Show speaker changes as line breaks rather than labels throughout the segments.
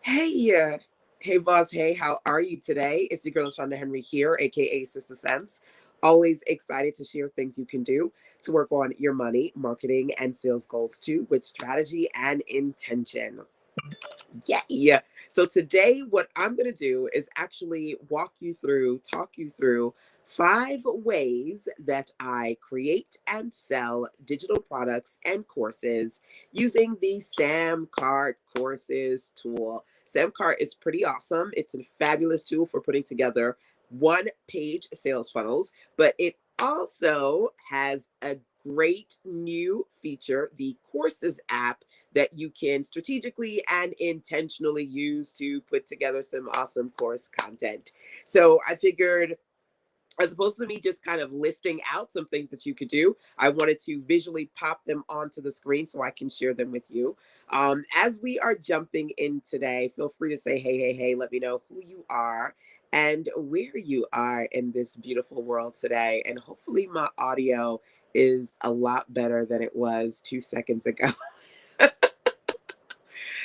Hey, hey, boss. Hey, how are you today? It's your girl, Shonda Henry here, aka Sister Sense. Always excited to share things you can do to work on your money, marketing, and sales goals too, with strategy and intention. Yeah. So today, what I'm going to do is actually talk you through 5 ways that I create and sell digital products and courses using the SamCart courses tool. SamCart is pretty awesome. It's a fabulous tool for putting together one-page sales funnels, but it also has a great new feature, the Courses app, that you can strategically and intentionally use to put together some awesome course content. So I figured, as opposed to me just kind of listing out some things that you could do, I wanted to visually pop them onto the screen so I can share them with you. As we are jumping in today, feel free to say, hey, hey, hey, let me know who you are and where you are in this beautiful world today. And hopefully, my audio is a lot better than it was 2 seconds ago.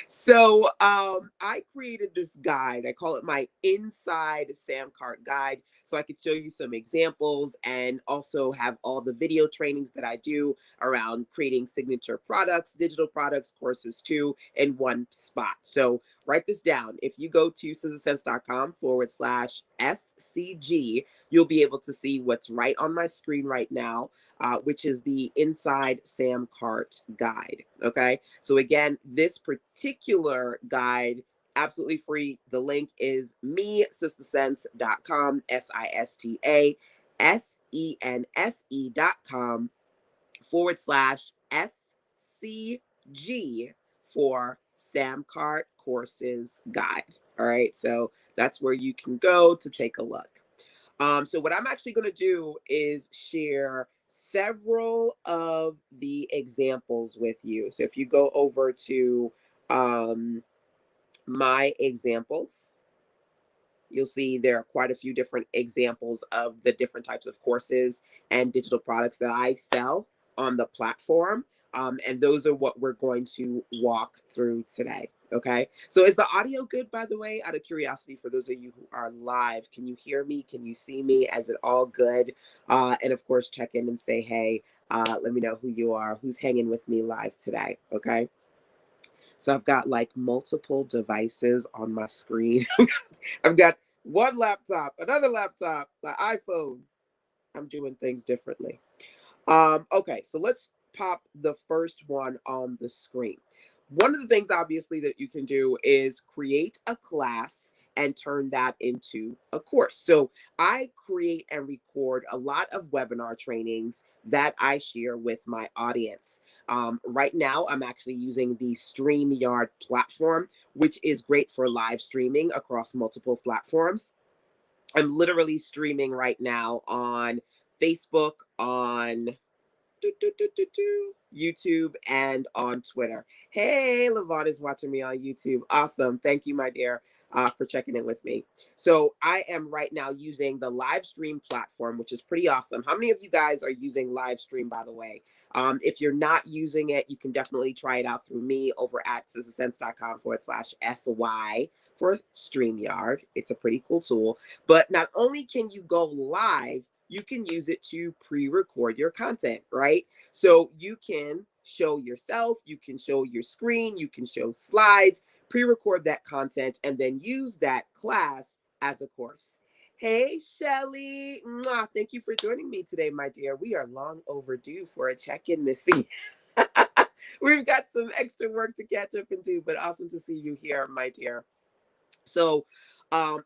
So I created this guide. I call it my Inside SamCart guide. So I could show you some examples and also have all the video trainings that I do around creating signature products, digital products, courses too, in one spot. So write this down. If you go to scissorsense.com/SCG, you'll be able to see what's right on my screen right now, which is the Inside Sam Cart guide. Okay. So, again, this particular guide, absolutely free. The link is mesistasense.com, SISTASENSE.com /SCG for Sam Cart Courses Guide. All right. So, that's where you can go to take a look. So what I'm actually going to do is share several of the examples with you. So if you go over to um, my examples, you'll see there are quite a few different examples of the different types of courses and digital products that I sell on the platform. And those are what we're going to walk through today. Okay. So is the audio good, by the way? Out of curiosity, for those of you who are live, can you hear me? Can you see me? Is it all good? And of course, check in and say, hey, let me know who you are, who's hanging with me live today. Okay. So I've got like multiple devices on my screen. I've got one laptop, another laptop, my iPhone. I'm doing things differently. Okay, so let's pop the first one on the screen. One of the things, obviously, that you can do is create a class and turn that into a course. So I create and record a lot of webinar trainings that I share with my audience. Right now, I'm actually using the StreamYard platform, which is great for live streaming across multiple platforms. I'm literally streaming right now on Facebook, on YouTube, and on Twitter. Hey, Levon is watching me on YouTube. Awesome. Thank you, my dear, for checking in with me. So I am right now using the live stream platform, which is pretty awesome. How many of you guys are using live stream, by the way? If you're not using it, you can definitely try it out through me over at scissorsense.com /SY for StreamYard. It's a pretty cool tool. But not only can you go live, you can use it to pre-record your content, right? So you can show yourself, you can show your screen, you can show slides, pre-record that content, and then use that class as a course. Hey, Shelly. Mwah. Thank you for joining me today, my dear. We are long overdue for a check-in, Missy. We've got some extra work to catch up and do, but awesome to see you here, my dear. So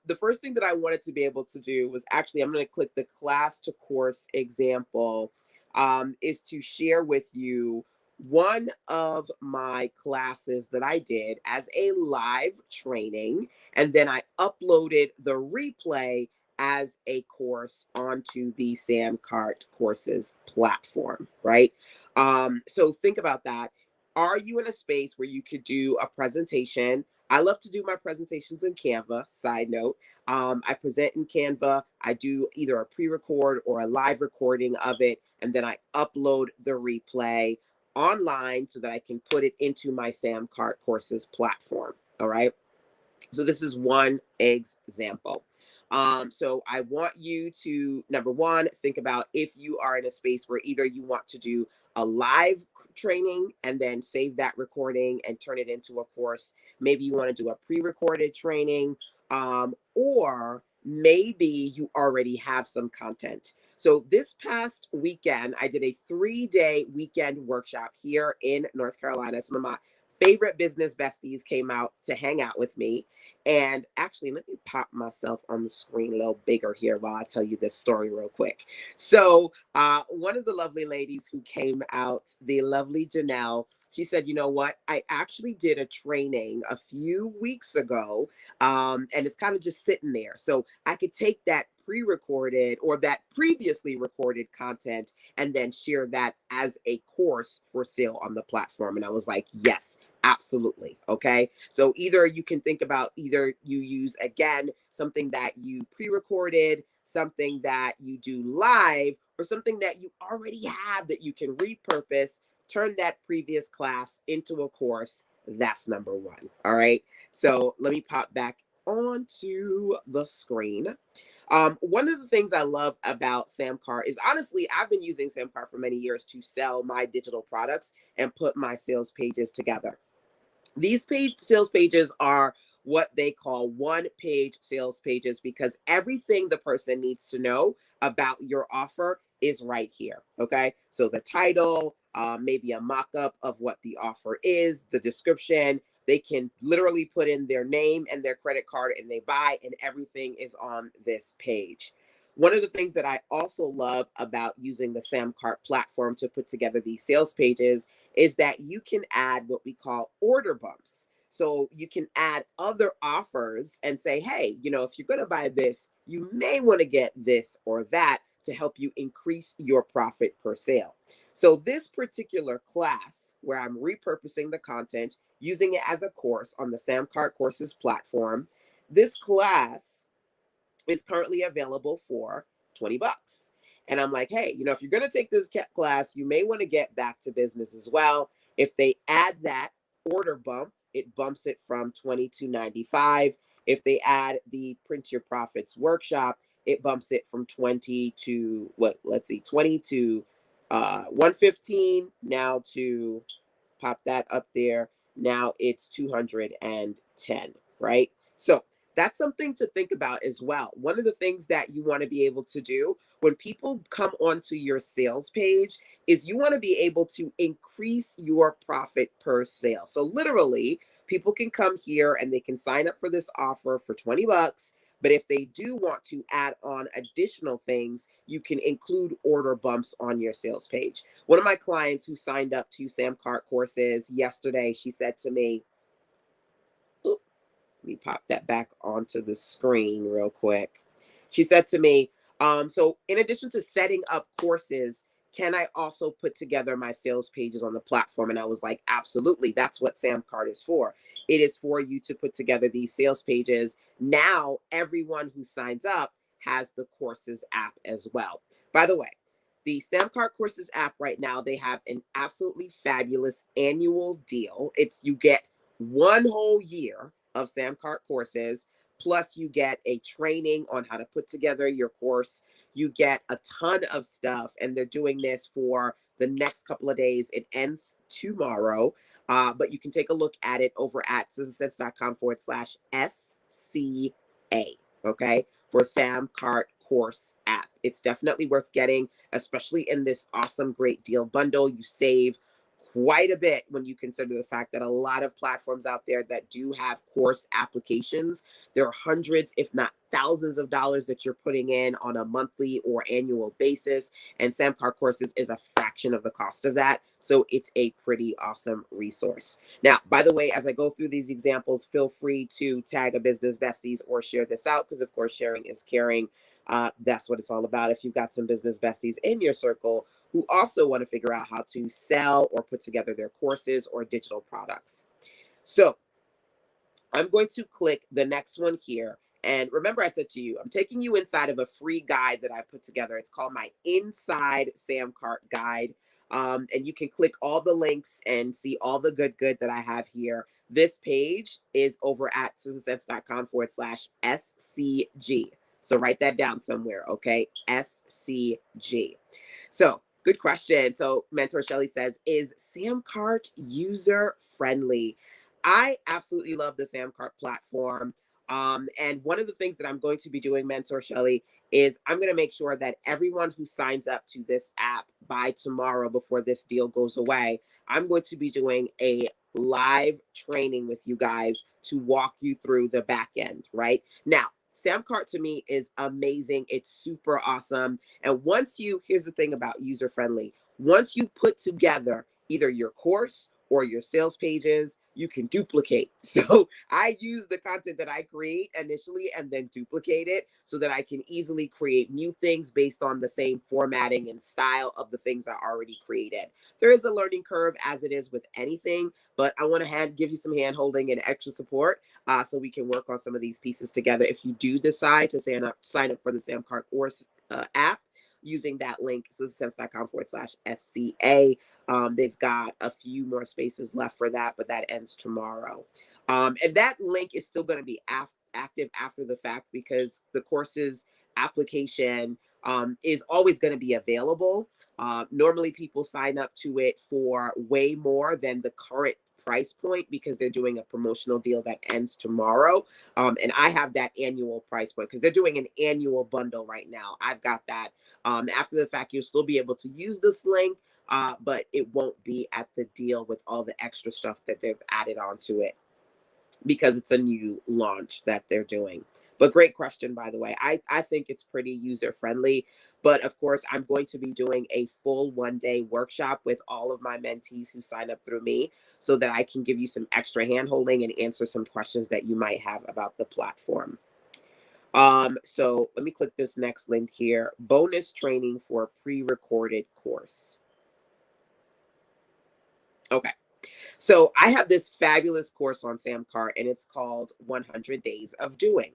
the first thing that I wanted to be able to do was actually, I'm going to click the class to course example, is to share with you one of my classes that I did as a live training. And then I uploaded the replay as a course onto the SamCart courses platform, right? So think about that. Are you in a space where you could do a presentation? I love to do my presentations in Canva, side note. I present in Canva. I do either a pre-record or a live recording of it, and then I upload the replay online so that I can put it into my SamCart courses platform. All right. So this is one example. So I want you to, number one, think about if you are in a space where either you want to do a live training and then save that recording and turn it into a course. Maybe you want to do a pre-recorded training, or maybe you already have some content. So this past weekend, I did a 3-day weekend workshop here in North Carolina. Some of my favorite business besties came out to hang out with me. And actually, let me pop myself on the screen a little bigger here while I tell you this story real quick. So, one of the lovely ladies who came out, the lovely Janelle, she said, you know what? I actually did a training a few weeks ago, and it's kind of just sitting there. So I could take that pre-recorded or that previously recorded content and then share that as a course for sale on the platform. And I was like, yes, absolutely. Okay. So either you can think about either you use again something that you pre-recorded, something that you do live, or something that you already have that you can repurpose, turn that previous class into a course. That's number one. All right. So let me pop back onto the screen. One of the things I love about SamCart is honestly, I've been using SamCart for many years to sell my digital products and put my sales pages together. These sales pages are what they call one-page sales pages because everything the person needs to know about your offer is right here. Okay. So the title, maybe a mock-up of what the offer is, the description. They can literally put in their name and their credit card and they buy, and everything is on this page. One of the things that I also love about using the SamCart platform to put together these sales pages is that you can add what we call order bumps. So you can add other offers and say, hey, if you're going to buy this, you may want to get this or that to help you increase your profit per sale. So this particular class where I'm repurposing the content, using it as a course on the SamCart Courses platform, this class is currently available for 20 bucks. And I'm like, hey, if you're going to take this class, you may want to get back to business as well. If they add that order bump, it bumps it from 20 to 95. If they add the Print Your Profits workshop, it bumps it from 20 to 20 to 115. Now to pop that up there. Now it's 210, right? So that's something to think about as well. One of the things that you want to be able to do when people come onto your sales page is you want to be able to increase your profit per sale. So literally, people can come here and they can sign up for this offer for 20 bucks. But if they do want to add on additional things, you can include order bumps on your sales page. One of my clients who signed up to SamCart courses yesterday, she said to me, let me pop that back onto the screen real quick. She said to me, so in addition to setting up courses, can I also put together my sales pages on the platform? And I was like, absolutely. That's what SamCart is for. It is for you to put together these sales pages. Now, everyone who signs up has the courses app as well. By the way, the SamCart courses app right now, they have an absolutely fabulous annual deal. You get one whole year of SamCart courses, plus you get a training on how to put together your course. You get a ton of stuff, and they're doing this for the next couple of days. It ends tomorrow, but you can take a look at it over at sizzlesense.com/SCA, okay, for SamCart course app. It's definitely worth getting, especially in this awesome, great deal bundle. You save quite a bit when you consider the fact that a lot of platforms out there that do have course applications, there are hundreds, if not thousands of dollars that you're putting in on a monthly or annual basis. And SamCart courses is a fraction of the cost of that. So it's a pretty awesome resource. Now, by the way, as I go through these examples, feel free to tag a business besties or share this out because, of course, sharing is caring. That's what it's all about. If you've got some business besties in your circle who also want to figure out how to sell or put together their courses or digital products. So I'm going to click the next one here. And remember, I said to you, I'm taking you inside of a free guide that I put together. It's called my Inside SamCart Guide. And you can click all the links and see all the good that I have here. this page is over at sizzlesense.com/SCG. So write that down somewhere, okay? SCG. So good question. So Mentor Shelly says, is SamCart user friendly? I absolutely love the SamCart platform. And one of the things that I'm going to be doing, Mentor Shelly, is I'm going to make sure that everyone who signs up to this app by tomorrow before this deal goes away, I'm going to be doing a live training with you guys to walk you through the back end, right? Now, SamCart to me is amazing. It's super awesome. And here's the thing about user friendly, once you put together either your course or your sales pages, you can duplicate. So I use the content that I create initially and then duplicate it so that I can easily create new things based on the same formatting and style of the things I already created. There is a learning curve as it is with anything, but I want to give you some hand holding and extra support so we can work on some of these pieces together. If you do decide to sign up for the SamCart course app using that link, sizzlesense.com/SCA. They've got a few more spaces left for that, but that ends tomorrow. And that link is still going to be active after the fact because the course's application is always going to be available. Normally, people sign up to it for way more than the current price point because they're doing a promotional deal that ends tomorrow. And I have that annual price point because they're doing an annual bundle right now. I've got that. After the fact, you'll still be able to use this link, but it won't be at the deal with all the extra stuff that they've added onto it because it's a new launch that they're doing. But great question, by the way. I think it's pretty user friendly. But of course, I'm going to be doing a full 1-day workshop with all of my mentees who sign up through me so that I can give you some extra hand holding and answer some questions that you might have about the platform. So let me click this next link here. Bonus training for pre-recorded course. Okay. So I have this fabulous course on SamCart and it's called 100 Days of Doing.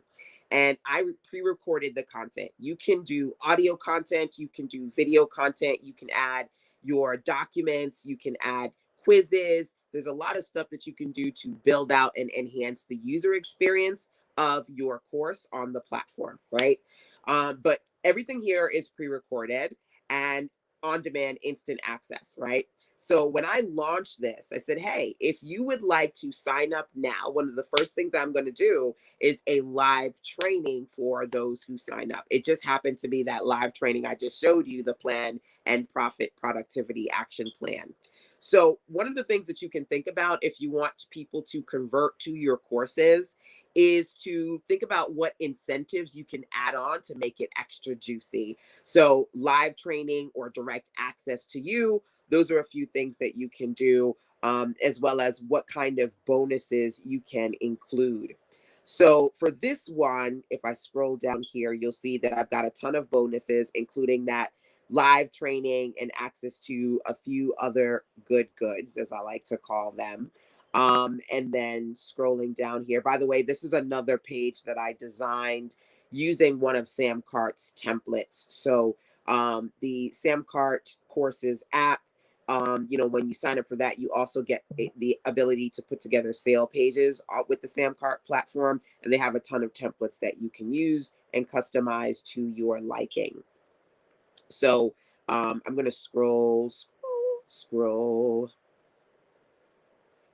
And I pre-recorded the content. You can do audio content, you can do video content, you can add your documents, you can add quizzes. There's a lot of stuff that you can do to build out and enhance the user experience of your course on the platform, right? But everything here is pre-recorded and on-demand instant access, right? So when I launched this, I said, hey, if you would like to sign up now, one of the first things I'm going to do is a live training for those who sign up. It just happened to be that live training I just showed you, the plan and profit productivity action plan. So one of the things that you can think about if you want people to convert to your courses is to think about what incentives you can add on to make it extra juicy. So live training or direct access to you, those are a few things that you can do, as well as what kind of bonuses you can include. So for this one, if I scroll down here, you'll see that I've got a ton of bonuses, including that live training and access to a few other good goods, as I like to call them. And then scrolling down here, by the way, this is another page that I designed using one of SamCart's templates. So the SamCart courses app, when you sign up for that, you also get the ability to put together sale pages with the SamCart platform, and they have a ton of templates that you can use and customize to your liking. So I'm going to scroll.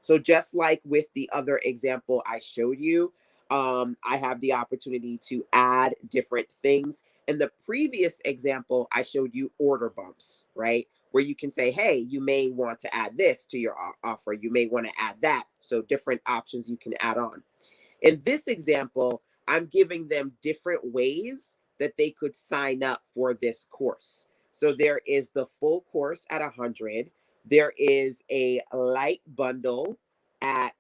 So just like with the other example I showed you, I have the opportunity to add different things. In the previous example, I showed you order bumps, right? Where you can say, hey, you may want to add this to your offer. You may want to add that. So different options you can add on. In this example, I'm giving them different ways that they could sign up for this course. So there is the full course at 100. There is a light bundle at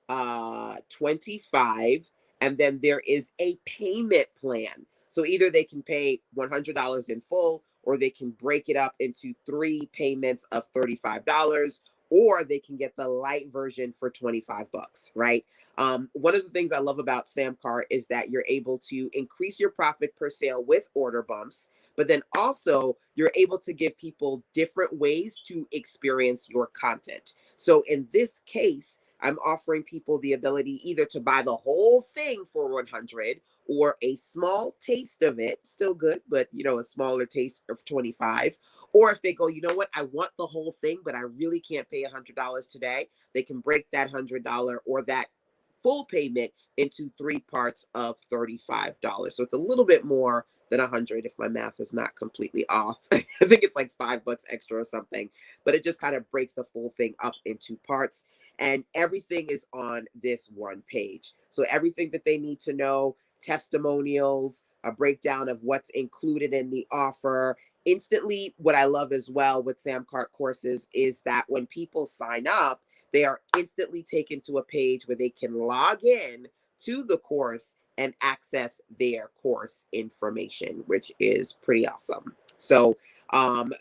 25. And then there is a payment plan. So either they can pay $100 in full, or they can break it up into 3 payments of $35, or they can get the light version for 25 bucks, right? One of the things I love about SamCart is that you're able to increase your profit per sale with order bumps, but then also you're able to give people different ways to experience your content. So in this case, I'm offering people the ability either to buy the whole thing for 100 or a small taste of it, still good, but a smaller taste of 25. Or if they go, you know what, I want the whole thing, but I really can't pay $100 today, they can break that $100 or that full payment into three parts of $35. So it's a little bit more than 100 if my math is not completely off. I think it's like $5 extra or something, but it just kind of breaks the full thing up into parts. And everything is on this one page. So everything that they need to know, testimonials, a breakdown of what's included in the offer. Instantly, what I love as well with SamCart courses is that when people sign up, they are instantly taken to a page where they can log in to the course and access their course information, which is pretty awesome. So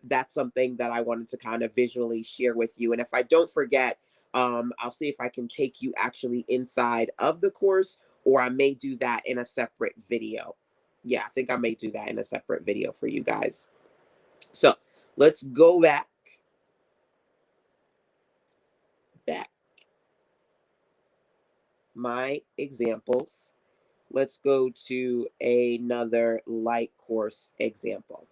that's something that I wanted to kind of visually share with you. And if I don't forget, I'll see if I can take you actually inside of the course, or I may do that in a separate video. Yeah, I think I may do that in a separate video for you guys. So let's go back. My examples. Let's go to another light course example.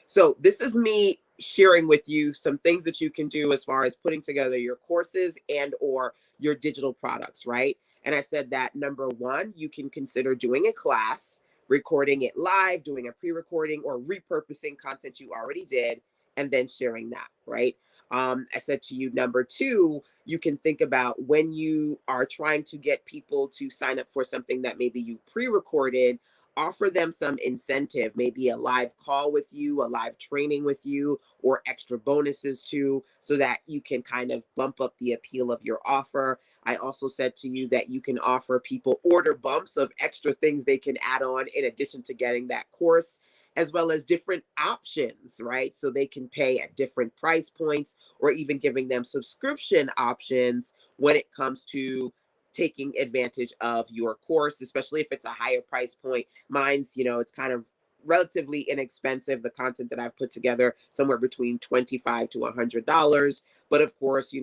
So this is me sharing with you some things that you can do as far as putting together your courses and or your digital products, right? And I said that number one, you can consider doing a class, recording it live, doing a pre-recording, or repurposing content you already did, and then sharing that, right? I said to you, number two, you can think about when you are trying to get people to sign up for something that maybe you pre-recorded, offer them some incentive, maybe a live call with you, a live training with you, or extra bonuses too, so that you can kind of bump up the appeal of your offer. I also said to you that you can offer people order bumps of extra things they can add on in addition to getting that course, as well as different options, right? So they can pay at different price points, or even giving them subscription options when it comes to taking advantage of your course, especially if it's a higher price point. Mine's, it's kind of relatively inexpensive. The content that I've put together, somewhere between $25 to $100. But of course,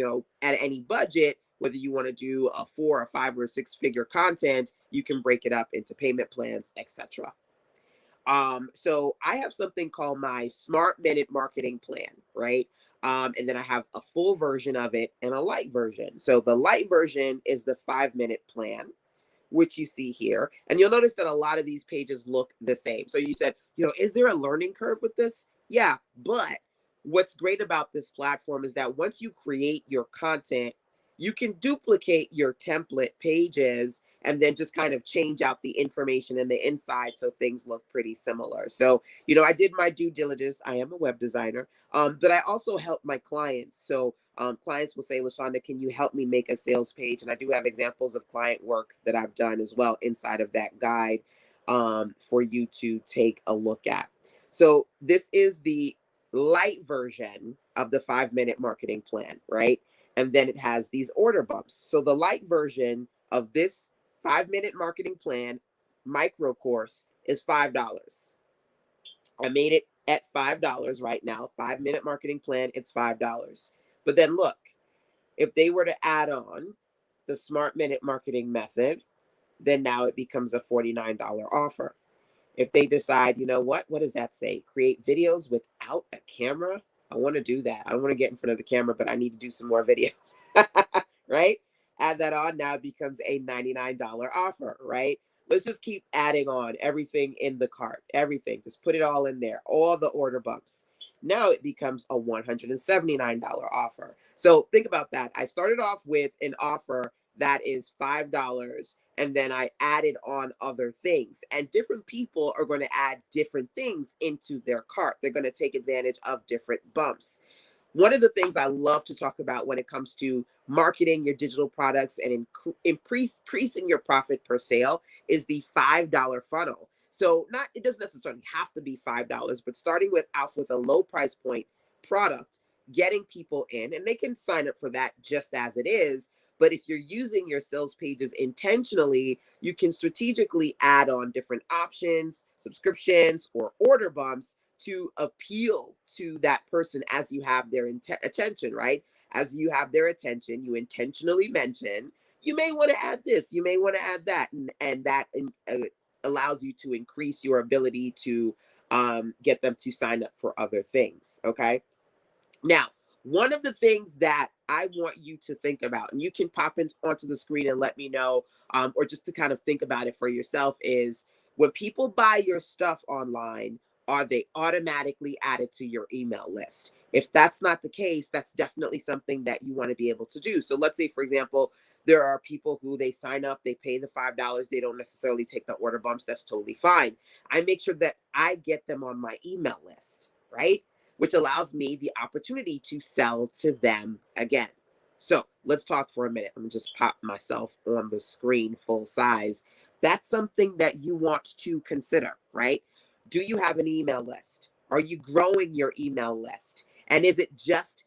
at any budget, whether you want to do a 4 or 5 or 6 figure content, you can break it up into payment plans, etc. So I have something called my Smart Minute Marketing Plan, right? And then I have a full version of it and a light version. So the light version is the 5-minute plan, which you see here. And you'll notice that a lot of these pages look the same. So you said, is there a learning curve with this? Yeah, but what's great about this platform is that once you create your content, you can duplicate your template pages and then just kind of change out the information in the inside so things look pretty similar. So, I did my due diligence. I am a web designer, but I also help my clients. So clients will say, LaShonda, can you help me make a sales page? And I do have examples of client work that I've done as well inside of that guide for you to take a look at. So this is the light version of the 5-minute marketing plan, right? And then it has these order bumps. So the light version of this 5-minute marketing plan micro course is $5. I made it at $5 right now. 5-minute marketing plan, it's $5. But then look, if they were to add on the Smart Minute Marketing Method, then now it becomes a $49 offer. If they decide, what does that say? Create videos without a camera. I want to do that. I don't want to get in front of the camera, but I need to do some more videos, right? Add that on. Now it becomes a $99 offer, right? Let's just keep adding on everything in the cart, everything. Just put it all in there, all the order bumps. Now it becomes a $179 offer. So think about that. I started off with an offer that is $5, and then I added on other things. And different people are going to add different things into their cart. They're going to take advantage of different bumps. One of the things I love to talk about when it comes to marketing your digital products and increasing your profit per sale is the $5 funnel. So it doesn't necessarily have to be $5, but starting off with a low price point product, getting people in, and they can sign up for that just as it is. But if you're using your sales pages intentionally, you can strategically add on different options, subscriptions, or order bumps to appeal to that person as you have their attention, right? As you have their attention, you intentionally mention, you may want to add this, you may want to add that, and that allows you to increase your ability to get them to sign up for other things. Okay. Now, one of the things that I want you to think about, and you can pop onto the screen and let me know, or just to kind of think about it for yourself, is when people buy your stuff online, are they automatically added to your email list? If that's not the case, that's definitely something that you want to be able to do. So let's say, for example, there are people who they sign up, they pay the $5, they don't necessarily take the order bumps. That's totally fine. I make sure that I get them on my email list, right? Which allows me the opportunity to sell to them again. So let's talk for a minute. Let me just pop myself on the screen full size. That's something that you want to consider, right? Do you have an email list? Are you growing your email list? And is it just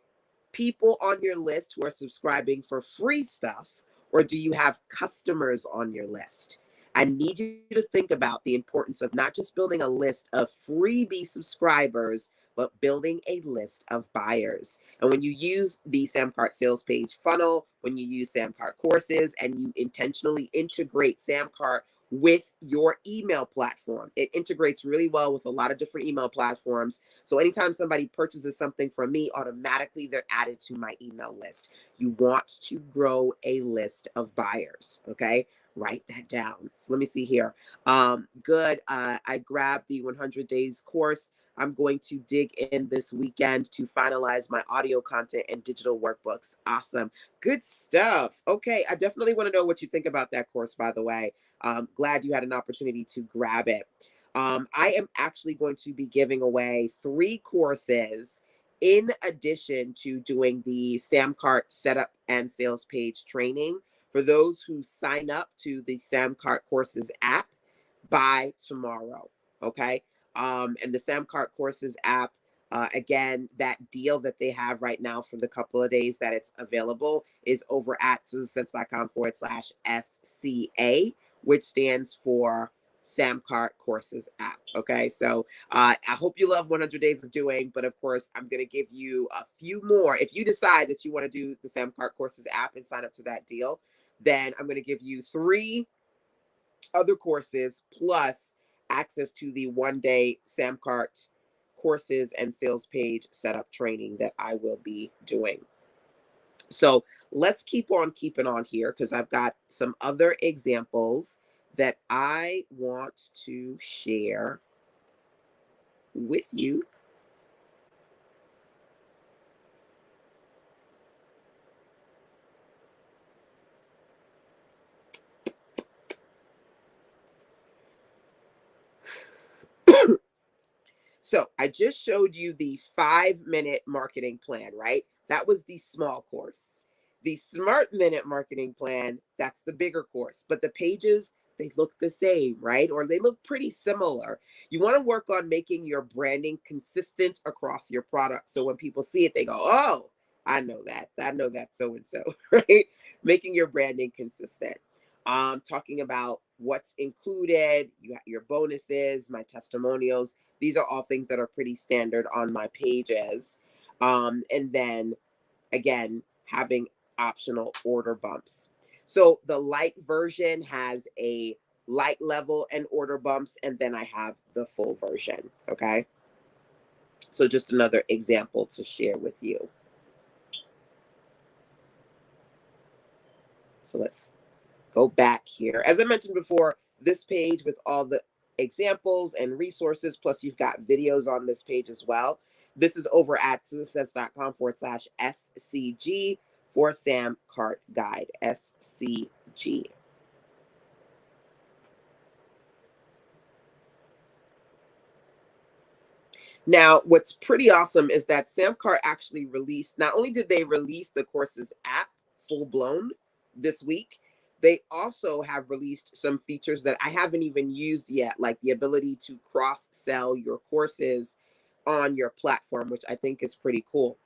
people on your list who are subscribing for free stuff, or do you have customers on your list? I need you to think about the importance of not just building a list of freebie subscribers, but building a list of buyers. And when you use the SamCart sales page funnel, when you use SamCart courses, and you intentionally integrate SamCart with your email platform, it integrates really well with a lot of different email platforms. So anytime somebody purchases something from me, automatically they're added to my email list. You want to grow a list of buyers. Okay. Write that down. So let me see here. Good. I grabbed the 100 days course. I'm going to dig in this weekend to finalize my audio content and digital workbooks. Awesome. Good stuff. Okay. I definitely want to know what you think about that course, by the way. Glad you had an opportunity to grab it. I am actually going to be giving away 3 courses in addition to doing the SamCart setup and sales page training for those who sign up to the SamCart courses app by tomorrow. Okay. And the SamCart courses app, again, that deal that they have right now for the couple of days that it's available is over at SusanSense.com/SCA, which stands for SamCart courses app. Okay. So I hope you love 100 days of doing, but of course, I'm going to give you a few more. If you decide that you want to do the SamCart courses app and sign up to that deal, then I'm going to give you 3 other courses plus access to the 1-day SamCart courses and sales page setup training that I will be doing. So let's keep on keeping on here, because I've got some other examples that I want to share with you. So I just showed you the 5-minute marketing plan, right? That was the small course. The Smart Minute marketing plan, that's the bigger course. But the pages, they look the same, right? Or they look pretty similar. You want to work on making your branding consistent across your product. So when people see it, they go, oh, I know that. I know that so and so, right? Making your branding consistent. Talking about what's included, you your bonuses, my testimonials. These are all things that are pretty standard on my pages. And then again, having optional order bumps. So the light version has a light level and order bumps, and then I have the full version. Okay. So just another example to share with you. So let's go back here. As I mentioned before, this page with all the examples and resources, plus you've got videos on this page as well. This is over at susansense.com/SCG for SamCart Guide, SCG. Now, what's pretty awesome is that SamCart actually released, not only did they release the courses app full blown this week, they also have released some features that I haven't even used yet, like the ability to cross sell your courses on your platform, which I think is pretty cool.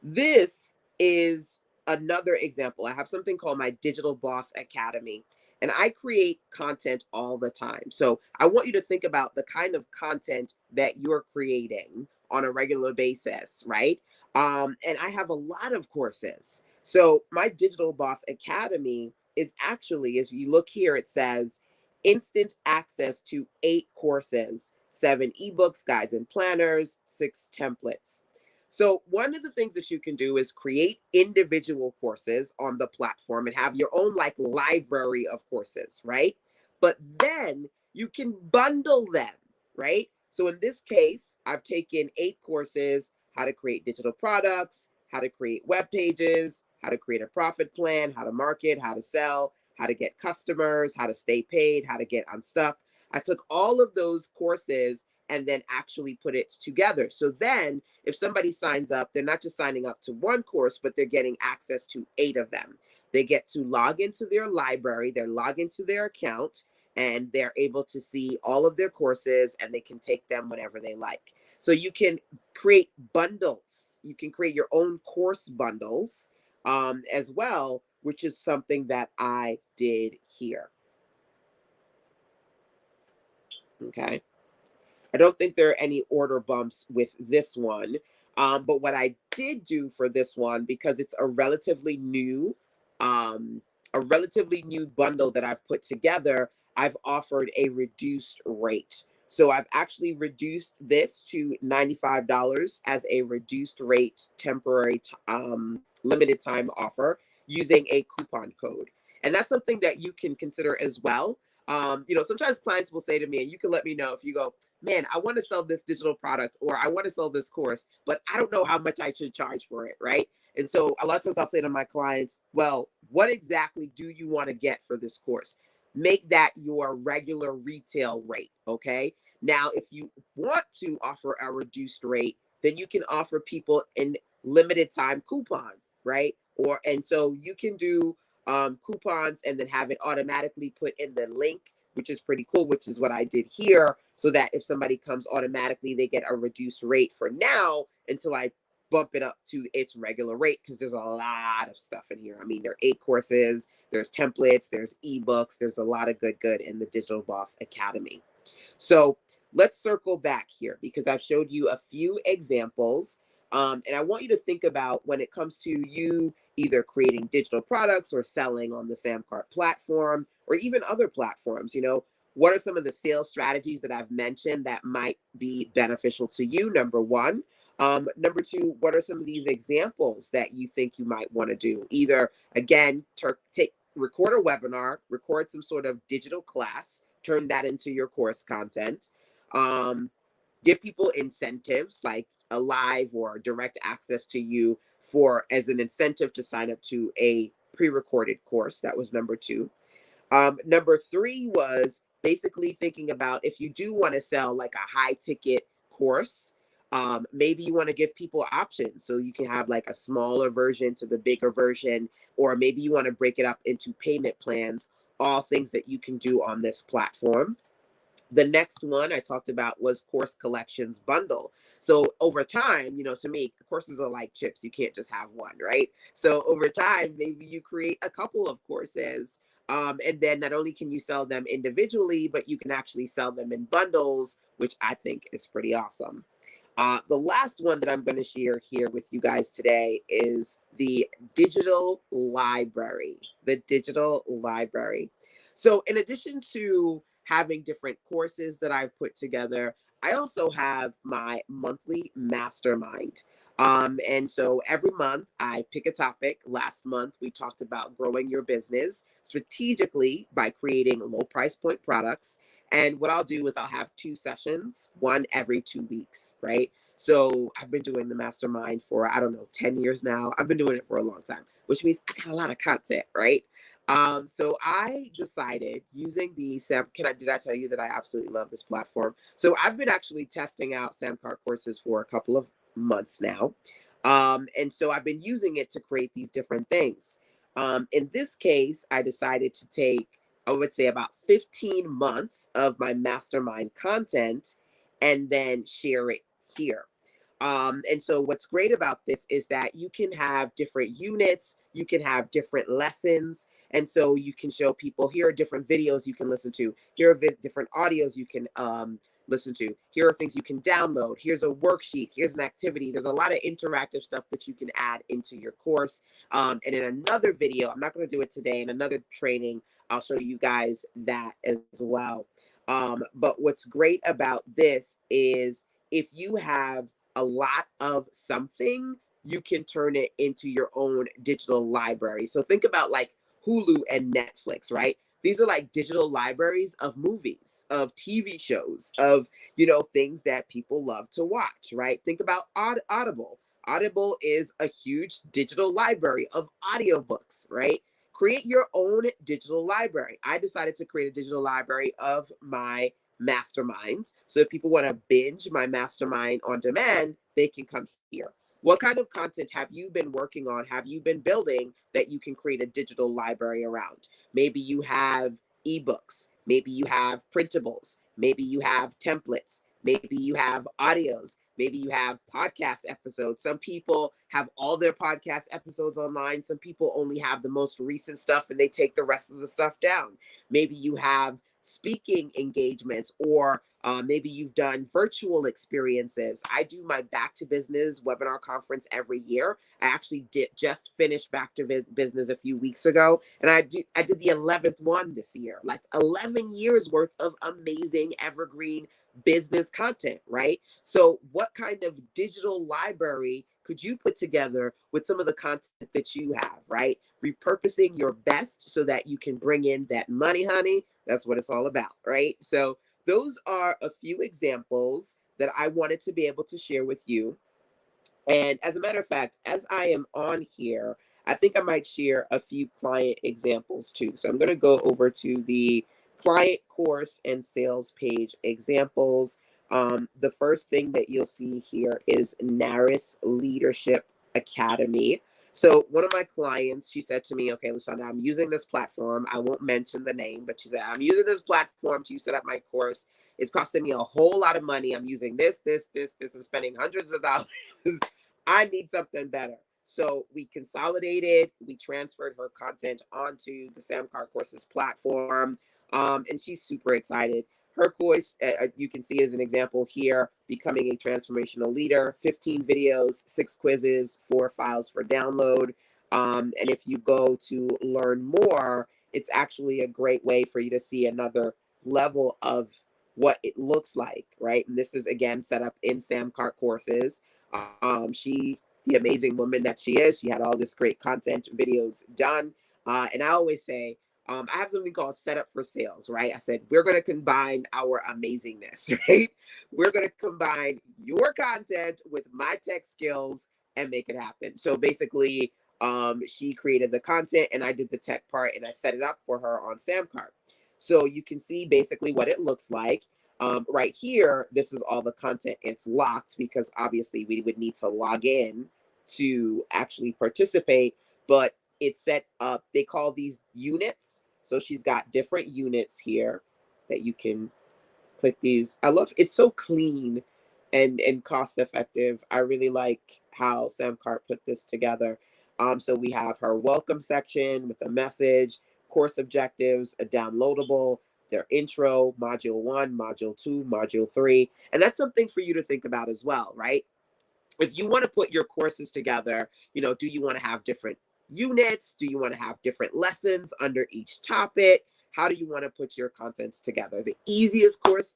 This is another example. I have something called my Digital Boss Academy. And I create content all the time. So I want you to think about the kind of content that you're creating on a regular basis, right? And I have a lot of courses. So my Digital Boss Academy is actually, as you look here, it says instant access to 8 courses, 7 ebooks, guides, and planners, 6 templates. So one of the things that you can do is create individual courses on the platform and have your own like library of courses, right? But then you can bundle them, right? So in this case, I've taken 8 courses: how to create digital products, how to create web pages, how to create a profit plan, how to market, how to sell, how to get customers, how to stay paid, how to get unstuck. I took all of those courses and then actually put it together. So then if somebody signs up, they're not just signing up to one course, but they're getting access to 8 of them. They get to log into their library, they log into their account, and they're able to see all of their courses and they can take them whenever they like. So you can create bundles. You can create your own course bundles as well, which is something that I did here. Okay. I don't think there are any order bumps with this one. But what I did do for this one, because it's um, a relatively new bundle that I've put together, I've offered a reduced rate. So I've actually reduced this to $95 as a reduced rate temporary limited time offer using a coupon code. And that's something that you can consider as well. Sometimes clients will say to me, and you can let me know if you go, man, I want to sell this digital product or I want to sell this course, but I don't know how much I should charge for it, right? And so a lot of times I'll say to my clients, well, what exactly do you want to get for this course? Make that your regular retail rate, okay? Now, if you want to offer a reduced rate, then you can offer people a limited time coupon, right? And so you can do coupons and then have it automatically put in the link, which is pretty cool, which is what I did here, so that if somebody comes automatically, they get a reduced rate for now until I bump it up to its regular rate, because there's a lot of stuff in here. I mean, there are 8 courses, there's templates, there's ebooks, there's a lot of good in the Digital Boss Academy. So let's circle back here because I've showed you a few examples. And I want you to think about when it comes to you either creating digital products or selling on the SamCart platform or even other platforms, what are some of the sales strategies that I've mentioned that might be beneficial to you? Number one. Number two, what are some of these examples that you think you might want to do? Either, again, record a webinar, record some sort of digital class, turn that into your course content. Give people incentives like a live or direct access to you for as an incentive to sign up to a pre-recorded course. That was number two. Number three was basically thinking about if you do want to sell like a high ticket course, maybe you want to give people options. So you can have like a smaller version to the bigger version, or maybe you want to break it up into payment plans, all things that you can do on this platform. The next one I talked about was course collections bundle. So over time, to me, courses are like chips. You can't just have one, right? So over time, maybe you create a couple of courses. And then not only can you sell them individually, but you can actually sell them in bundles, which I think is pretty awesome. The last one that I'm going to share here with you guys today is the digital library. The digital library. So, in addition to having different courses that I've put together, I also have my monthly mastermind. And so every month I pick a topic. Last month we talked about growing your business strategically by creating low price point products. And what I'll do is I'll have 2 sessions, one every 2 weeks, right? So I've been doing the mastermind for, I don't know, 10 years now. I've been doing it for a long time, which means I got a lot of content, right? So I decided using the did I tell you that I absolutely love this platform? So I've been actually testing out SamCart courses for a couple of months now. And so I've been using it to create these different things. In this case, I decided to take, I would say, about 15 months of my mastermind content and then share it here. And so what's great about this is that you can have different units, you can have different lessons. And so you can show people, here are different videos you can listen to. Here are different audios you can listen to. Here are things you can download. Here's a worksheet. Here's an activity. There's a lot of interactive stuff that you can add into your course. And in another video, I'm not going to do it today, in another training, I'll show you guys that as well. But what's great about this is if you have a lot of something, you can turn it into your own digital library. So think about like Hulu and Netflix, right? These are like digital libraries of movies, of TV shows, of, things that people love to watch, right? Think about Audible. Audible is a huge digital library of audiobooks, right? Create your own digital library. I decided to create a digital library of my masterminds. So if people want to binge my mastermind on demand, they can come here. What kind of content have you been working on? Have you been building that you can create a digital library around? Maybe you have ebooks. Maybe you have printables. Maybe you have templates. Maybe you have audios. Maybe you have podcast episodes. Some people have all their podcast episodes online. Some people only have the most recent stuff and they take the rest of the stuff down. Maybe you have speaking engagements, or maybe you've done virtual experiences. I do my Back to Business webinar conference every year. I actually did just finish Back to Business a few weeks ago, and I did the 11th one this year. Like 11 years worth of amazing evergreen business content, right? So what kind of digital library could you put together with some of the content that you have, right? Repurposing your best so that you can bring in that money, honey. That's what it's all about, right? So those are a few examples that I wanted to be able to share with you. And as a matter of fact, as I am on here, I think I might share a few client examples too. So I'm going to go over to the client course and sales page examples. The first thing that you'll see here is Naris Leadership Academy. So one of my clients, she said to me, okay, LaShonda, I'm using this platform. I won't mention the name, but she said, I'm using this platform to set up my course. It's costing me a whole lot of money. I'm using this. I'm spending hundreds of dollars. I need something better. So we consolidated, we transferred her content onto the SamCart Courses platform, and she's super excited. Her course, you can see as an example here, Becoming a Transformational Leader, 15 videos, 6 quizzes, 4 files for download. And if you go to learn more, it's actually a great way for you to see another level of what it looks like, right? And this is, again, set up in SamCart Courses. She, the amazing woman that she is, she had all this great content videos done. And I always say, I have something called setup for sales, right? I said, we're going to combine our amazingness, right? We're going to combine your content with my tech skills and make it happen. So basically, she created the content and I did the tech part and I set it up for her on SamCart. So you can see basically what it looks like. Right here, this is all the content. It's locked because obviously we would need to log in to actually participate, but it's set up. They call these units. So she's got different units here that you can click these. I love it's so clean and cost effective. I really like how SamCart put this together. So we have her welcome section with a message, course objectives, a downloadable, their intro, module 1, module 2, module 3. And that's something for you to think about as well, right? If you want to put your courses together, do you want to have different units? Do you want to have different lessons under each topic? How do you want to put your contents together? The easiest course,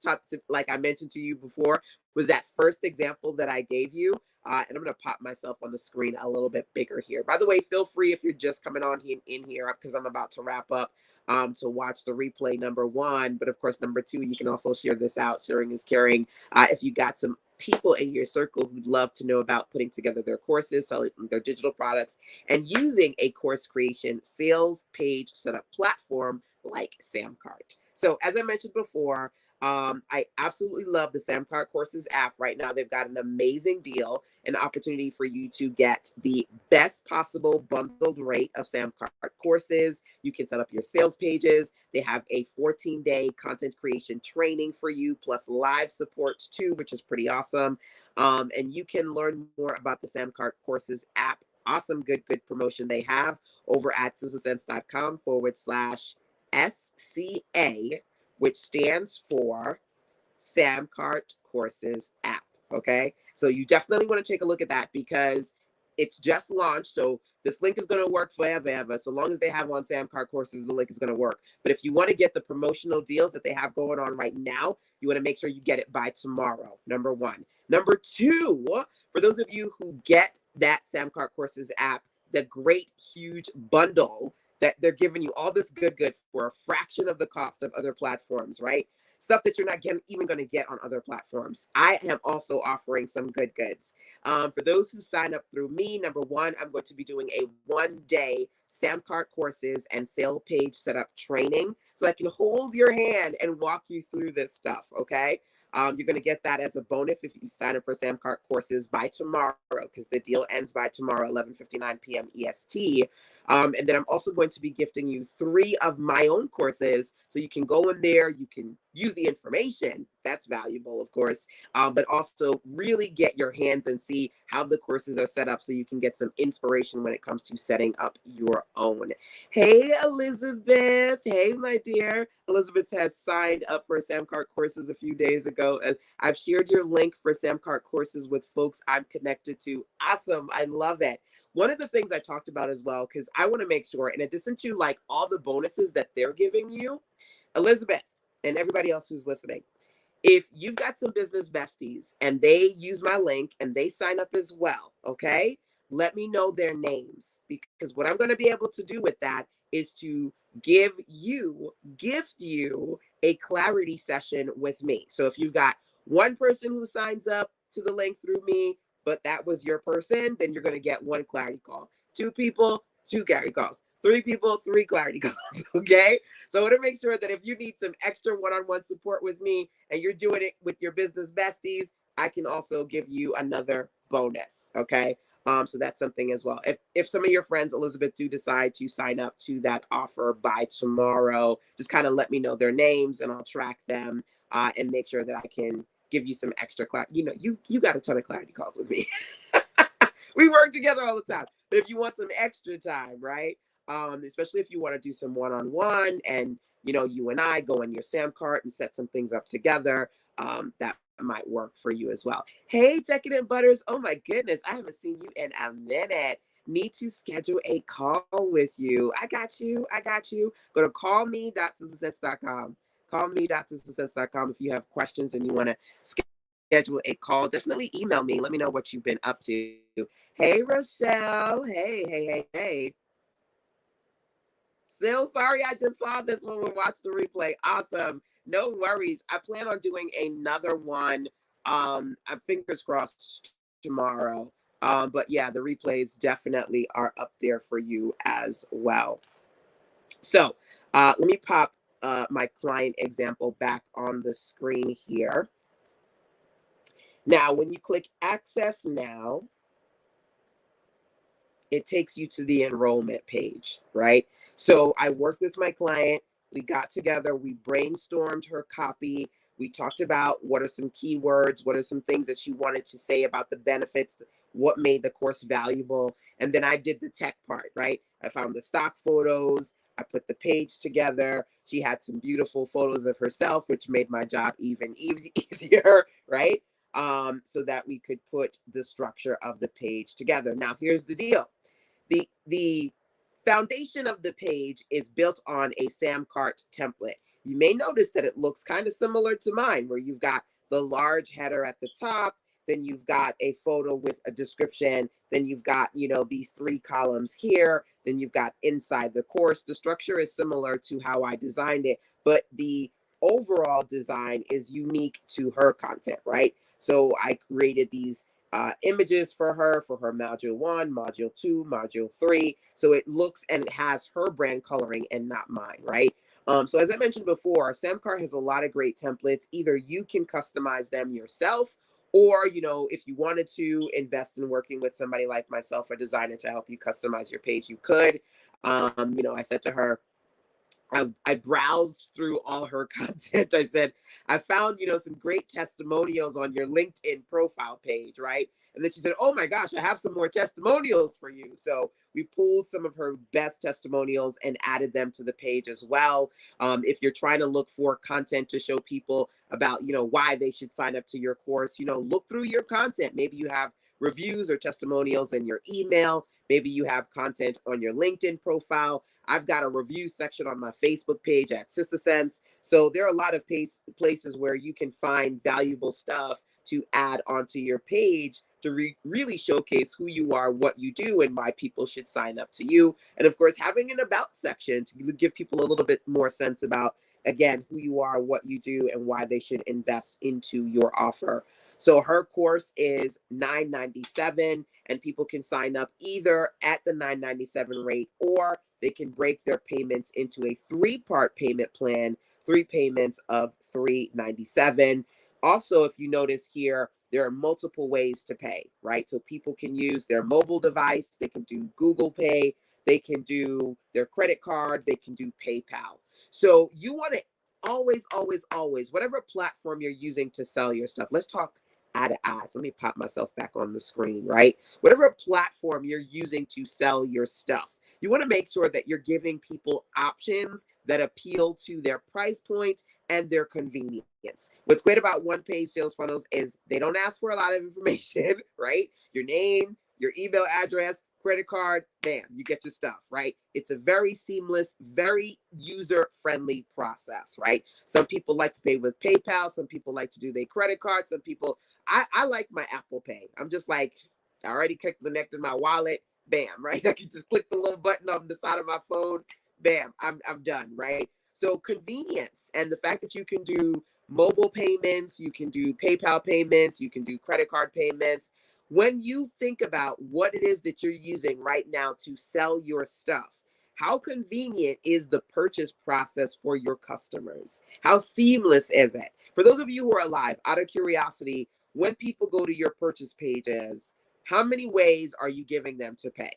like I mentioned to you before, was that first example that I gave you. And I'm going to pop myself on the screen a little bit bigger here. By the way, feel free if you're just coming on in here, because I'm about to wrap up, to watch the replay number 1. But of course, number 2, you can also share this out. Sharing is caring. If you got some people in your circle who'd love to know about putting together their courses, selling their digital products, and using a course creation sales page setup platform like SamCart. So as I mentioned before, I absolutely love the SamCart Courses app. Right now, they've got an amazing deal, an opportunity for you to get the best possible bundled rate of SamCart courses. You can set up your sales pages. They have a 14-day content creation training for you, plus live support too, which is pretty awesome. And you can learn more about the SamCart Courses app awesome good promotion they have over at sizzlesense.com/SCA, which stands for SamCart Courses app. Okay. So you definitely want to take a look at that because it's just launched. So this link is going to work forever, ever. So long as they have on SamCart Courses, the link is going to work. But if you want to get the promotional deal that they have going on right now, you want to make sure you get it by tomorrow. Number one. Number two, for those of you who get that SamCart Courses app, the great huge bundle that they're giving you all this good for a fraction of the cost of other platforms, right? Stuff that you're not even going to get on other platforms. I am also offering some goods. For those who sign up through me, number one, I'm going to be doing a 1-day SamCart Courses and sale page setup training so I can hold your hand and walk you through this stuff, okay? You're going to get that as a bonus if you sign up for SamCart Courses by tomorrow, because the deal ends by tomorrow, 11:59 p.m. EST. And then I'm also going to be gifting you 3 of my own courses. So you can go in there, you can use the information. That's valuable, of course, but also really get your hands and see how the courses are set up so you can get some inspiration when it comes to setting up your own. Hey, Elizabeth. Hey, my dear. Elizabeth has signed up for SamCart Courses a few days ago. I've shared your link for SamCart Courses with folks I'm connected to. Awesome. I love it. One of the things I talked about as well, because I want to make sure, in addition to like all the bonuses that they're giving you, Elizabeth and everybody else who's listening, if you've got some business besties and they use my link and they sign up as well, okay, let me know their names, because what I'm going to be able to do with that is to gift you a clarity session with me. So if you've got one person who signs up to the link through me, but that was your person, then you're going to get 1 clarity call. 2 people, 2 clarity calls. 3 people, 3 clarity calls. Okay. So I want to make sure that if you need some extra one-on-one support with me and you're doing it with your business besties, I can also give you another bonus. Okay. So that's something as well. If some of your friends, Elizabeth, do decide to sign up to that offer by tomorrow, just kind of let me know their names and I'll track them and make sure that I can give you some extra class. You know, you got a ton of clarity calls with me. We work together all the time. But if you want some extra time, right? Especially if you want to do some one-on-one and, you know, you and I go in your SamCart and set some things up together, that might work for you as well. Hey, Decadent Butters. Oh my goodness. I haven't seen you in a minute. Need to schedule a call with you. I got you. Go to callme.sizzlesense.com. Callme.sizzlesense.com if you have questions and you want to schedule a call. Definitely email me. Let me know what you've been up to. Hey, Rochelle. Hey. Still sorry I just saw this one. We'll watch the replay. Awesome. No worries. I plan on doing another one. I'm fingers crossed tomorrow. But yeah, the replays definitely are up there for you as well. So let me pop my client example back on the screen here. Now, when you click Access Now, it takes you to the enrollment page, right? So I worked with my client. We got together. We brainstormed her copy. We talked about what are some keywords, what are some things that she wanted to say about the benefits, what made the course valuable. And then I did the tech part, right? I found the stock photos. I put the page together. She had some beautiful photos of herself, which made my job even easier, right? So that we could put the structure of the page together. Now, here's the deal. The foundation of the page is built on a SamCart template. You may notice that it looks kind of similar to mine, where you've got the large header at the top, then you've got a photo with a description, then you've got, you know, these 3 columns here, then you've got inside the course. The structure is similar to how I designed it, but the overall design is unique to her content, right? So I created these images for her module 1, module 2, module 3. So it looks and it has her brand coloring and not mine, right? So as I mentioned before, SamCart has a lot of great templates. Either you can customize them yourself, or, you know, if you wanted to invest in working with somebody like myself, a designer, to help you customize your page, you could. You know, I said to her, I browsed through all her content. I said, I found, some great testimonials on your LinkedIn profile page, right? And then she said, oh my gosh, I have some more testimonials for you. So we pulled some of her best testimonials and added them to the page as well. If you're trying to look for content to show people about, why they should sign up to your course, look through your content. Maybe you have reviews or testimonials in your email. Maybe you have content on your LinkedIn profile. I've got a review section on my Facebook page at Sister Sense. So there are a lot of places where you can find valuable stuff to add onto your page to really showcase who you are, what you do, and why people should sign up to you. And of course, having an about section to give people a little bit more sense about, again, who you are, what you do, and why they should invest into your offer. So her course is $9.97, and people can sign up either at the $9.97 rate, or they can break their payments into a 3-part payment plan, 3 payments of $3.97. Also, if you notice here, there are multiple ways to pay, right? So people can use their mobile device, they can do Google Pay, they can do their credit card, they can do PayPal. So you want to always, whatever platform you're using to sell your stuff, let's talk eye to eyes. Let me pop myself back on the screen, right? Whatever platform you're using to sell your stuff, you want to make sure that you're giving people options that appeal to their price point and their convenience. What's great about one-page sales funnels is they don't ask for a lot of information, right? Your name, your email address, credit card, bam, you get your stuff, right? It's a very seamless, very user-friendly process, right? Some people like to pay with PayPal. Some people like to do their credit card. Some people, I like my Apple Pay. I'm just like, I already connected my wallet, bam, right? I can just click the little button on the side of my phone, bam, I'm done, right? So convenience and the fact that you can do mobile payments, you can do PayPal payments, you can do credit card payments. When you think about what it is that you're using right now to sell your stuff, how convenient is the purchase process for your customers? How seamless is it? For those of you who are live, out of curiosity, when people go to your purchase pages, how many ways are you giving them to pay?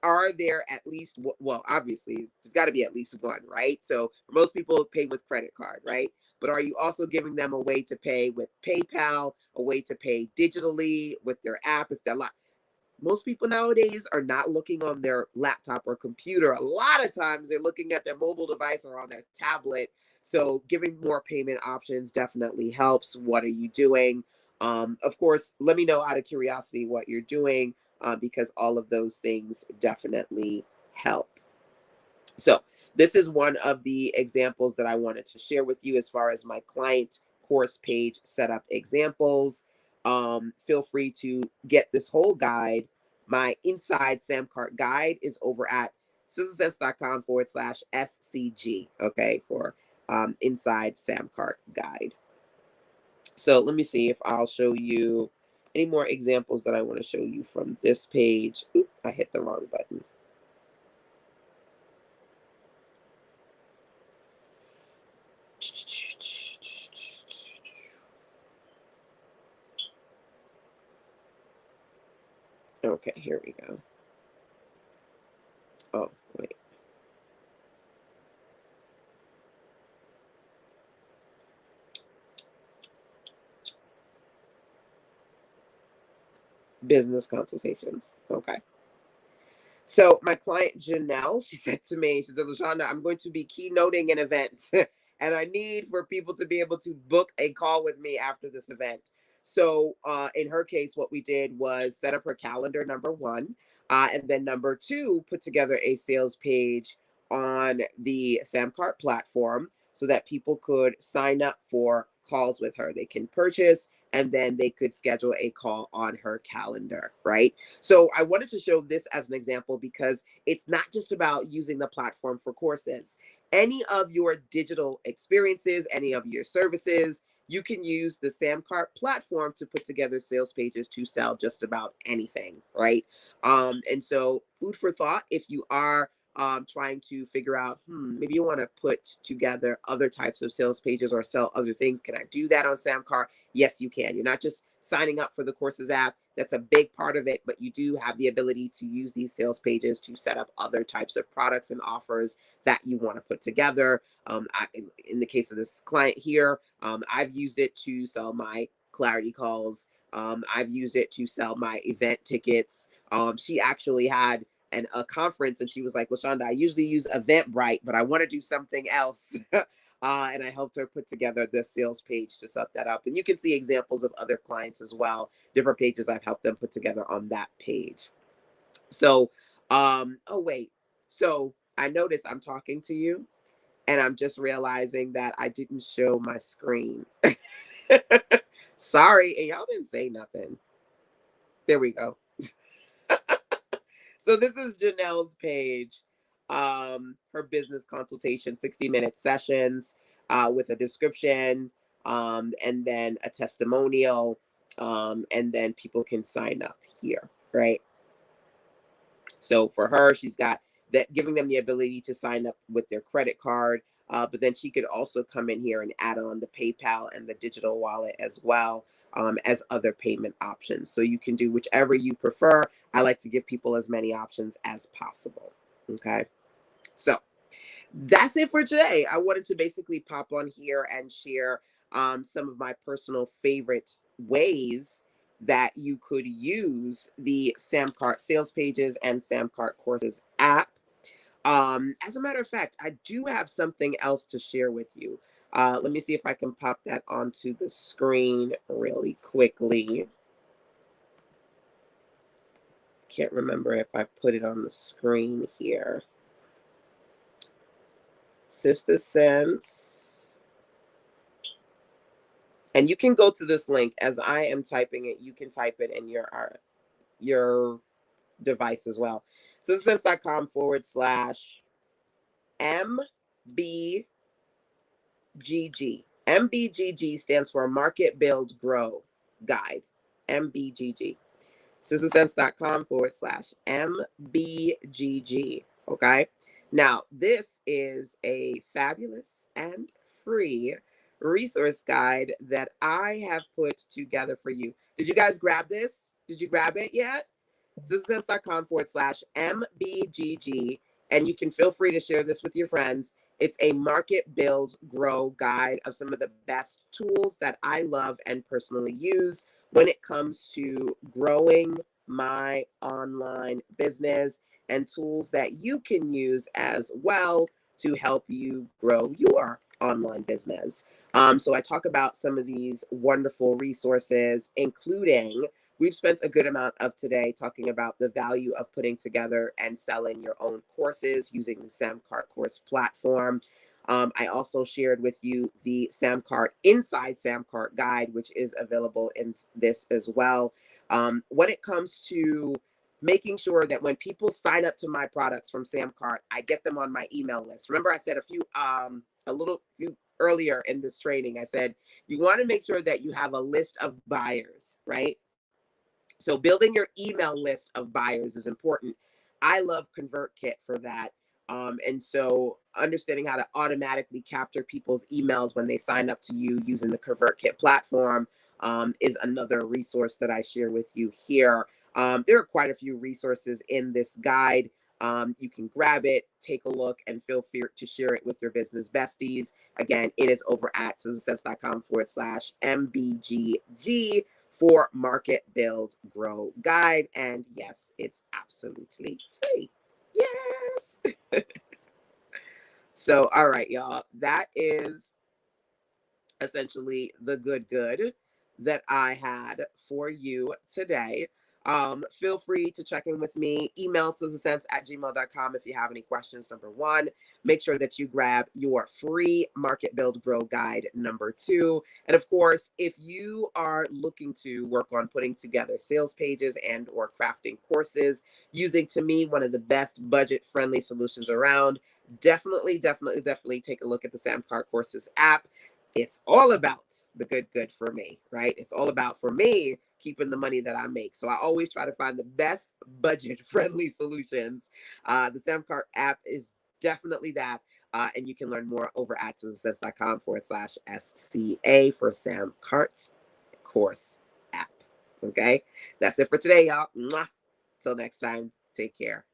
Are there at least, well, obviously there's got to be at least one, right? So most people pay with credit card, right? But are you also giving them a way to pay with PayPal, a way to pay digitally with their app? If they're most people nowadays are not looking on their laptop or computer. A lot of times they're looking at their mobile device or on their tablet. So giving more payment options definitely helps. What are you doing? Of course, let me know out of curiosity what you're doing, because all of those things definitely help. So this is one of the examples that I wanted to share with you as far as my client course page setup examples. Feel free to get this whole guide. My Inside SamCart guide is over at sistersense.com/SCG, okay, for Inside SamCart guide. So let me see if I'll show you any more examples that I want to show you from this page. Oop, I hit the wrong button. Okay, here we go. Oh, wait. Business consultations. Okay. So my client Janelle, she said to me, she said, LaShonda, I'm going to be keynoting an event and I need for people to be able to book a call with me after this event. So in her case, what we did was set up her calendar, number one, and then number two, put together a sales page on the SamCart platform so that people could sign up for calls with her. They can purchase and then they could schedule a call on her calendar, right? So I wanted to show this as an example because it's not just about using the platform for courses. Any of your digital experiences, any of your services, you can use the SamCart platform to put together sales pages to sell just about anything, right? And so food for thought, if you are trying to figure out, maybe you want to put together other types of sales pages or sell other things. Can I do that on SamCart? Yes, you can. You're not just signing up for the courses app. That's a big part of it, but you do have the ability to use these sales pages to set up other types of products and offers that you want to put together. In the case of this client here, I've used it to sell my clarity calls. I've used it to sell my event tickets. She actually had a conference, and she was like, LaShonda, I usually use Eventbrite, but I want to do something else. And I helped her put together the sales page to set that up. And you can see examples of other clients as well, different pages I've helped them put together on that page. So, oh, wait. So I noticed I'm talking to you, and I'm just realizing that I didn't show my screen. Sorry. And y'all didn't say nothing. There we go. So this is Janelle's page. Her business consultation, 60-minute sessions with a description, and then a testimonial, and then people can sign up here, right? So for her, she's got that, giving them the ability to sign up with their credit card, but then she could also come in here and add on the PayPal and the digital wallet as well, as other payment options. So you can do whichever you prefer. I like to give people as many options as possible. Okay. So that's it for today. I wanted to basically pop on here and share some of my personal favorite ways that you could use the SamCart sales pages and SamCart courses app. As a matter of fact, I do have something else to share with you. Let me see if I can pop that onto the screen really quickly. Can't remember if I put it on the screen here. Sister Sense. And you can go to this link as I am typing it. You can type it in your device as well. sistersense.com/MBGG. MBGG stands for Market Build Grow Guide. MBGG. sistersense.com/MBGG. Okay. Now, this is a fabulous and free resource guide that I have put together for you. Did you guys grab this? Did you grab it yet? sistersense.com/MBGG. And you can feel free to share this with your friends. It's a market build grow guide of some of the best tools that I love and personally use when it comes to growing my online business, and tools that you can use as well to help you grow your online business. So I talk about some of these wonderful resources, including we've spent a good amount of today talking about the value of putting together and selling your own courses using the SamCart course platform. I also shared with you the SamCart Inside SamCart guide, which is available in this as well. When it comes to making sure that when people sign up to my products from SamCart, I get them on my email list. Remember, I said a little few earlier in this training, I said you want to make sure that you have a list of buyers, right? So building your email list of buyers is important. I love ConvertKit for that. And so understanding how to automatically capture people's emails when they sign up to you using the ConvertKit platform is another resource that I share with you here. There are quite a few resources in this guide. You can grab it, take a look, and feel free to share it with your business besties. Again, it is over at sistersense.com/MBGG for Market Build Grow Guide. And yes, it's absolutely free. Yes. So, all right, y'all. That is essentially the good that I had for you today. Feel free to check in with me. Email sistersense@gmail.com if you have any questions. Number one, make sure that you grab your free Market Build Grow Guide. Number two, and of course, if you are looking to work on putting together sales pages and or crafting courses using, to me, one of the best budget-friendly solutions around, definitely take a look at the SamCart Courses app. It's all about the good for me, right? It's all about, for me, keeping the money that I make. So I always try to find the best budget friendly solutions. The SamCart app is definitely that. And you can learn more over at sistersense.com/SCA for SamCart course app. Okay. That's it for today, y'all. Mwah. Till next time, take care.